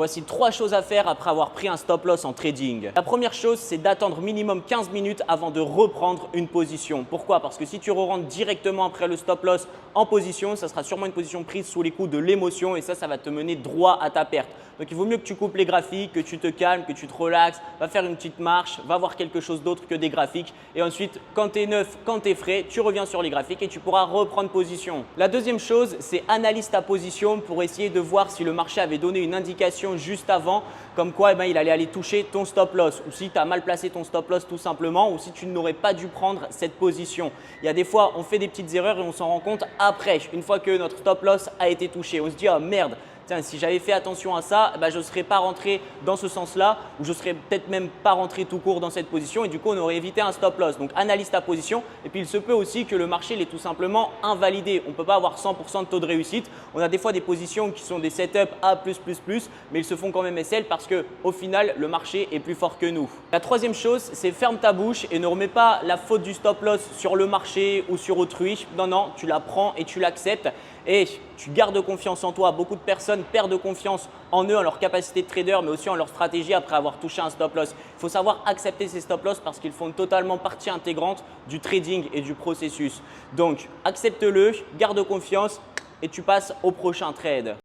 Voici 3 choses à faire après avoir pris un stop loss en trading. La première chose, c'est d'attendre minimum 15 minutes avant de reprendre une position. Pourquoi? Parce que si tu rentres directement après le stop loss en position, ça sera sûrement une position prise sous les coups de l'émotion et ça va te mener droit à ta perte. Donc, il vaut mieux que tu coupes les graphiques, que tu te calmes, que tu te relaxes, va faire une petite marche, va voir quelque chose d'autre que des graphiques et ensuite, quand tu es neuf, quand tu es frais, tu reviens sur les graphiques et tu pourras reprendre position. La deuxième chose, c'est analyse ta position pour essayer de voir si le marché avait donné une indication juste avant, comme quoi il allait aller toucher ton stop loss ou si tu as mal placé ton stop loss tout simplement ou si tu n'aurais pas dû prendre cette position. Il y a des fois, on fait des petites erreurs et on s'en rend compte après, une fois que notre stop loss a été touché. On se dit « Ah merde !» Tiens, si j'avais fait attention à ça, je ne serais pas rentré dans ce sens-là ou je ne serais peut-être même pas rentré tout court dans cette position et du coup, on aurait évité un stop loss. Donc, analyse ta position et puis il se peut aussi que le marché l'ait tout simplement invalidé. On ne peut pas avoir 100% de taux de réussite. On a des fois des positions qui sont des setups A+++, mais ils se font quand même SL parce qu'au final, le marché est plus fort que nous. La troisième chose, c'est ferme ta bouche et ne remets pas la faute du stop loss sur le marché ou sur autrui. Non, non, tu la prends et tu l'acceptes et tu gardes confiance en toi. Beaucoup de personnes perdent confiance en eux, en leur capacité de trader, mais aussi en leur stratégie après avoir touché un stop loss. Il faut savoir accepter ces stop loss parce qu'ils font totalement partie intégrante du trading et du processus. Donc, accepte-le, garde confiance et tu passes au prochain trade.